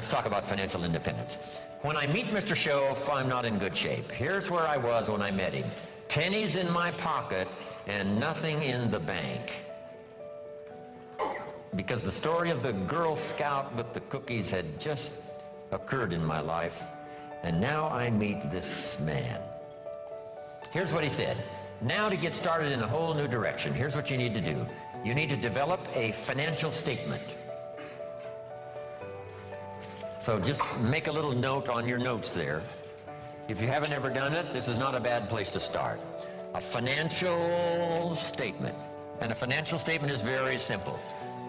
Let's talk about financial independence. When I meet Mr. Shoaff, I'm not in good shape. Here's where I was when I met him. Pennies in my pocket and nothing in the bank. Because the story of the Girl Scout with the cookies had just occurred in my life, and now I meet this man. Here's what he said. Now to get started in a whole new direction, here's what you need to do. You need to develop a financial statement. So just make a little note on your notes there. If you haven't ever done it, this is not a bad place to start. A financial statement. And a financial statement is very simple.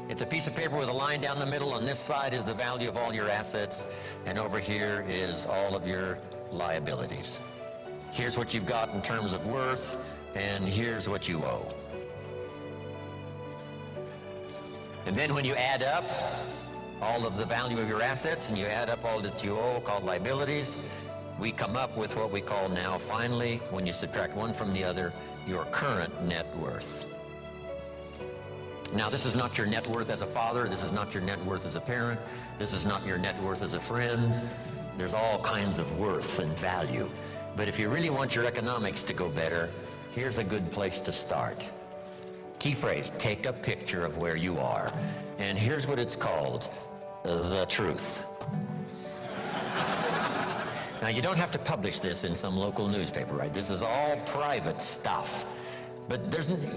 It's a piece of paper with a line down the middle. On this side is the value of all your assets, and over here is all of your liabilities. Here's what you've got in terms of worth, and here's what you owe. And then when you add up all of the value of your assets and you add up all that you owe, called liabilities, we come up with what we call now, finally, when you subtract one from the other, your current net worth. Now, this is not your net worth as a father. This is not your net worth as a parent. This is not your net worth as a friend. There's all kinds of worth and value. But if you really want your economics to go better, here's a good place to start. Key phrase, take a picture of where you are. And here's what it's called, the truth. Now, you don't have to publish this in some local newspaper, right? This is all private stuff. But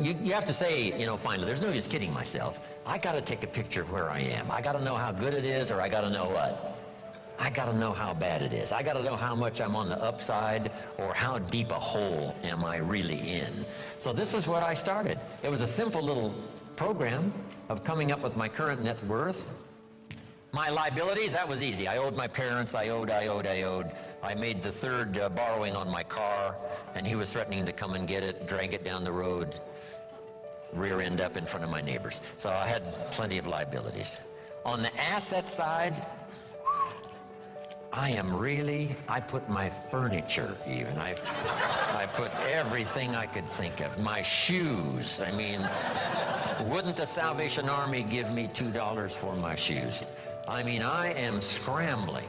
you have to say, finally, there's no use kidding myself. I got to take a picture of where I am. I got to know how good it is, or I got to know what? I got to know how bad it is. I got to know how much I'm on the upside, or how deep a hole am I really in. So this is what I started. It was a simple little program of coming up with my current net worth. My liabilities, that was easy. I owed my parents, I owed. I made the third borrowing on my car, and he was threatening to come and get it, drag it down the road, rear end up in front of my neighbors. So I had plenty of liabilities. On the asset side, I put my furniture even. I put everything I could think of. My shoes. I mean, wouldn't the Salvation Army give me $2 for my shoes? I mean, I am scrambling.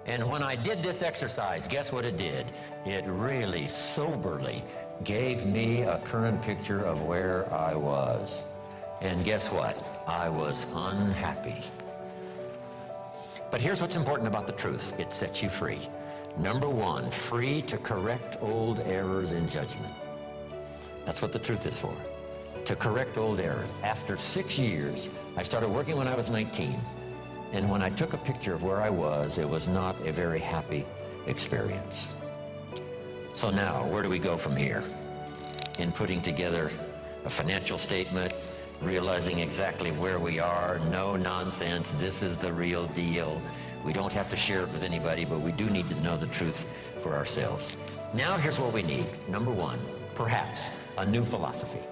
And when I did this exercise, guess what it did? It really soberly gave me a current picture of where I was. And guess what? I was unhappy. But here's what's important about the truth. It sets you free. Number one, free to correct old errors in judgment. That's what the truth is for, to correct old errors. After 6 years, I started working when I was 19. And when I took a picture of where I was, it was not a very happy experience. So now, where do we go from here? In putting together a financial statement, realizing exactly where we are, no nonsense, this is the real deal. We don't have to share it with anybody, but we do need to know the truth for ourselves. Now here's what we need. Number one, perhaps a new philosophy.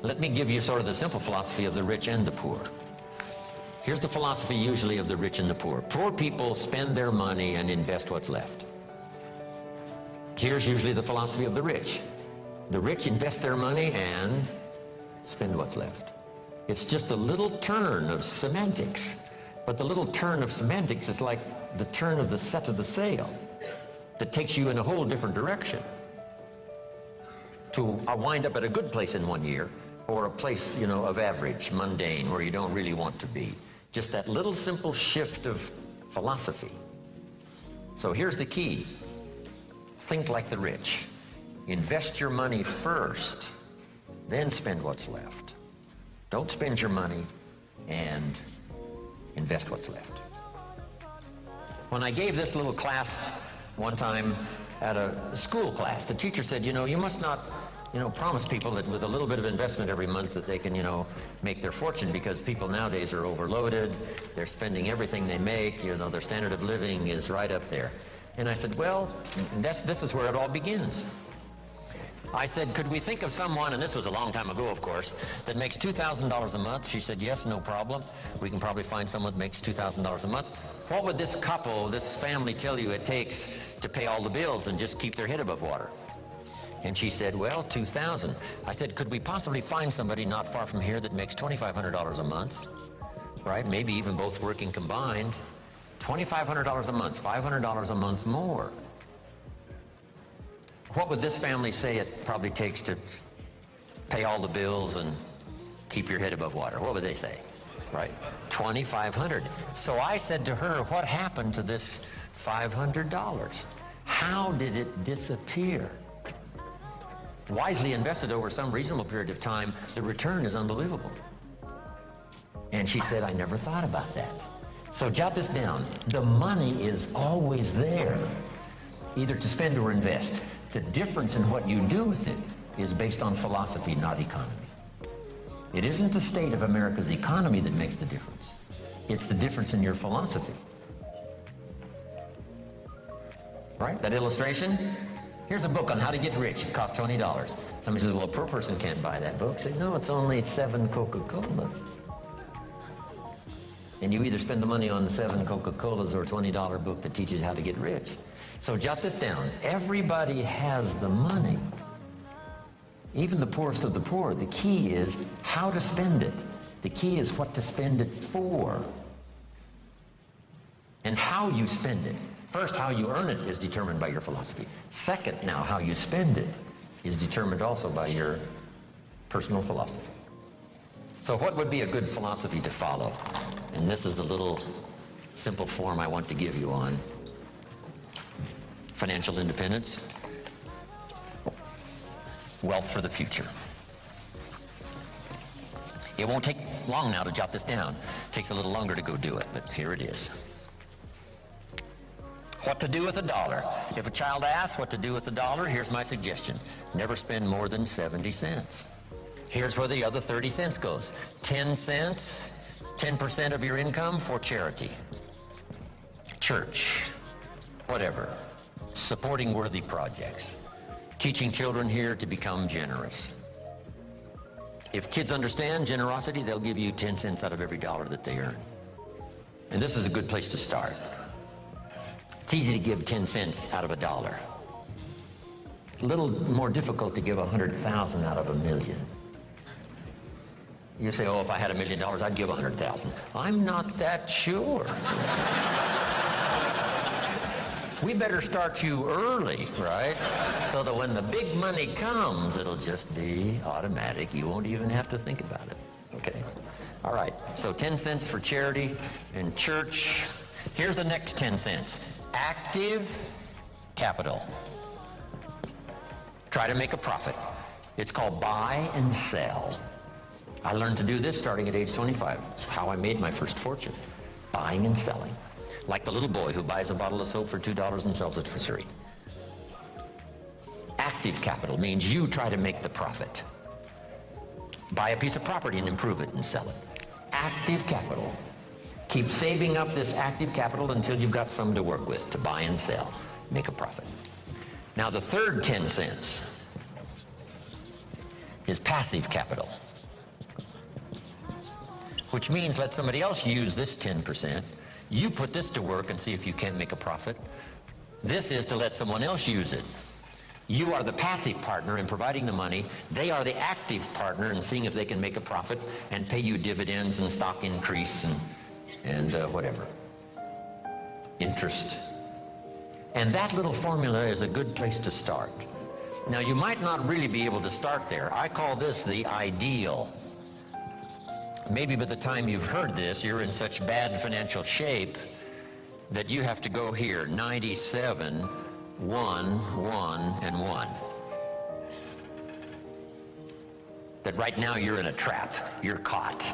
Let me give you sort of the simple philosophy of the rich and the poor. Here's the philosophy usually of the rich and the poor. Poor people spend their money and invest what's left. Here's usually the philosophy of the rich. The rich invest their money and spend what's left. It's just a little turn of semantics. But the little turn of semantics is like the turn of the set of the sail that takes you in a whole different direction to wind up at a good place in 1 year, or a place, of average, mundane, where you don't really want to be. Just that little simple shift of philosophy. So here's the key. Think like the rich. Invest your money first, then spend what's left. Don't spend your money and invest what's left. When I gave this little class one time at a school class, the teacher said, you must not promise people that with a little bit of investment every month that they can, make their fortune, because people nowadays are overloaded. They're spending everything they make. Their standard of living is right up there. And I said, well, this is where it all begins. I said, could we think of someone, and this was a long time ago, of course, that makes $2,000 a month? She said, yes, no problem. We can probably find someone that makes $2,000 a month. What would this couple, this family tell you it takes to pay all the bills and just keep their head above water? And she said, well, $2,000. I said, could we possibly find somebody not far from here that makes $2,500 a month? right? Maybe even both working combined. $2,500 a month, $500 a month more. What would this family say it probably takes to pay all the bills and keep your head above water? What would they say? Right? $2,500. So I said to her, what happened to this $500? How did it disappear? Wisely invested over some reasonable period of time, the return is unbelievable. And she said, I never thought about that. So jot this down. The money is always there, either to spend or invest. The difference in what you do with it is based on philosophy, not economy. It isn't the state of America's economy that makes the difference. It's the difference in your philosophy. Right? That illustration? Here's a book on how to get rich. It costs $20. Somebody says, well, a poor person can't buy that book. I say, no, it's only 7 Coca-Colas. And you either spend the money on 7 Coca-Colas or a $20 book that teaches how to get rich. So jot this down. Everybody has the money. Even the poorest of the poor. The key is how to spend it. The key is what to spend it for. And how you spend it. First, how you earn it is determined by your philosophy. Second, now, how you spend it is determined also by your personal philosophy. So what would be a good philosophy to follow? And this is the little simple form I want to give you on financial independence, wealth for the future. It won't take long now to jot this down. It takes a little longer to go do it, but here it is. What to do with $1? If a child asks what to do with $1, here's my suggestion. Never spend more than 70 cents. Here's where the other 30 cents goes. 10 cents, 10% of your income for charity, church, whatever. Supporting worthy projects. Teaching children here to become generous. If kids understand generosity, they'll give you 10 cents out of every dollar that they earn. And this is a good place to start. It's easy to give 10 cents out of $1. A little more difficult to give 100,000 out of $1 million. You say, oh, if I had $1 million, I'd give 100,000. I'm not that sure. We better start you early, right? So that when the big money comes, it'll just be automatic. You won't even have to think about it, okay? All right, so 10 cents for charity and church. Here's the next 10 cents. Active capital. Try to make a profit. It's called buy and sell. I learned to do this starting at age 25. It's how I made my first fortune. Buying and selling. Like the little boy who buys a bottle of soap for $2 and sells it for $3. Active capital means you try to make the profit. Buy a piece of property and improve it and sell it. Active capital. Keep saving up this active capital until you've got some to work with to buy and sell. Make a profit. Now the third 10 cents is passive capital, which means let somebody else use this 10%. You put this to work and see if you can't make a profit. This is to let someone else use it. You are the passive partner in providing the money. They are the active partner in seeing if they can make a profit and pay you dividends and stock increase and whatever. Interest. And that little formula is a good place to start. Now, you might not really be able to start there. I call this the ideal. Maybe by the time you've heard this, you're in such bad financial shape that you have to go here, 97, 1, 1, and 1. That right now you're in a trap, you're caught,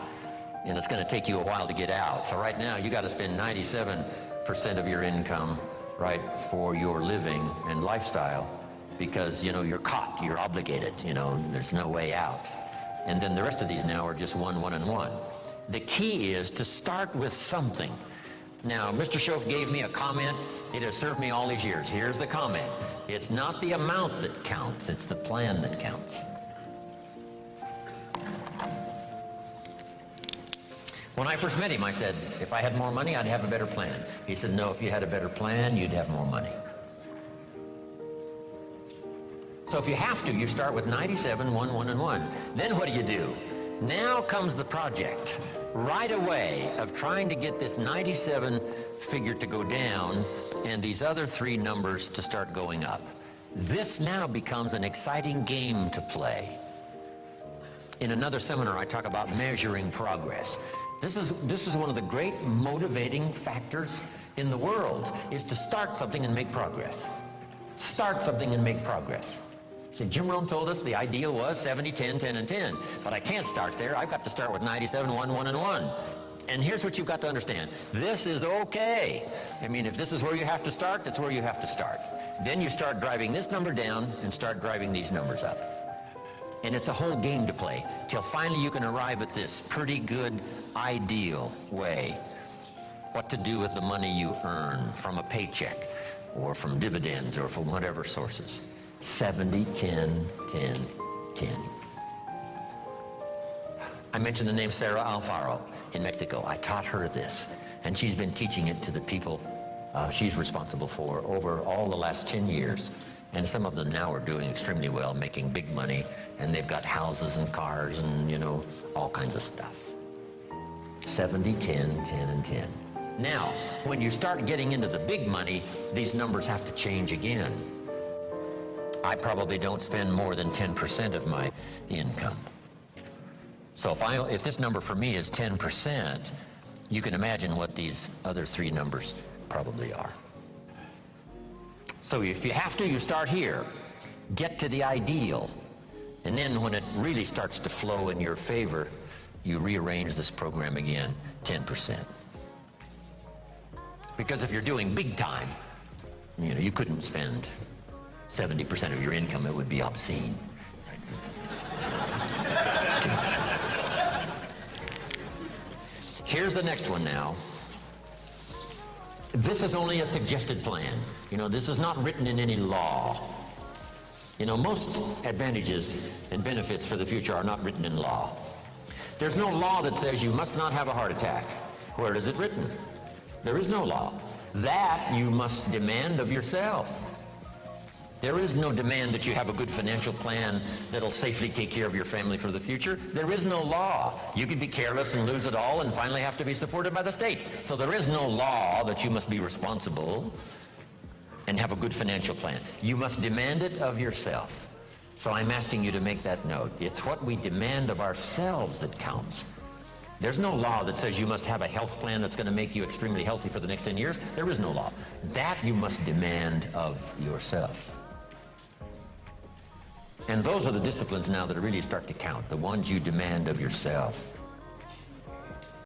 and it's going to take you a while to get out. So right now you got to spend 97% of your income, right, for your living and lifestyle, because, you know, you're caught, you're obligated, you know, there's no way out. And then the rest of these now are just 1, 1, and 1. The key is to start with something. Now, Mr. Schoaf gave me a comment. It has served me all these years. Here's the comment. It's not the amount that counts, it's the plan that counts. When I first met him, I said, if I had more money, I'd have a better plan. He said, no, if you had a better plan, you'd have more money. So if you have to, you start with 97, 1, 1, and 1. Then what do? Now comes the project. right away of trying to get this 97 figure to go down and these other three numbers to start going up. This now becomes an exciting game to play. In another seminar, I talk about measuring progress. This is one of the great motivating factors in the world, is to start something and make progress. Start something and make progress. See, Jim Rohn told us the ideal was 70, 10, 10, and 10. But I can't start there. I've got to start with 97, 1, 1, and 1. And here's what you've got to understand. This is okay. I mean, if this is where you have to start, that's where you have to start. Then you start driving this number down and start driving these numbers up. And it's a whole game to play till finally you can arrive at this pretty good ideal way. What to do with the money you earn from a paycheck or from dividends or from whatever sources. 70, 10, 10, 10. I mentioned the name Sarah Alfaro in Mexico. I taught her this, and she's been teaching it to the people she's responsible for over all the last 10 years. And some of them now are doing extremely well, making big money, and they've got houses and cars and, you know, all kinds of stuff. 70, 10, 10, and 10. Now, when you start getting into the big money, these numbers have to change again. I probably don't spend more than 10% of my income. So if this number for me is 10%, you can imagine what these other three numbers probably are. So if you have to, you start here. Get to the ideal. And then when it really starts to flow in your favor, you rearrange this program again, 10%. Because if you're doing big time, you know, you couldn't spend 70% of your income. It would be obscene. Too much. Here's the next one now. This is only a suggested plan. You know, this is not written in any law. You know, most advantages and benefits for the future are not written in law. There's no law that says you must not have a heart attack. Where is it written? There is no law. That you must demand of yourself. There is no demand that you have a good financial plan that'll safely take care of your family for the future. There is no law. You could be careless and lose it all and finally have to be supported by the state. So there is no law that you must be responsible and have a good financial plan. You must demand it of yourself. So I'm asking you to make that note. It's what we demand of ourselves that counts. There's no law that says you must have a health plan that's going to make you extremely healthy for the next 10 years. There is no law. That you must demand of yourself. And those are the disciplines now that really start to count, the ones you demand of yourself.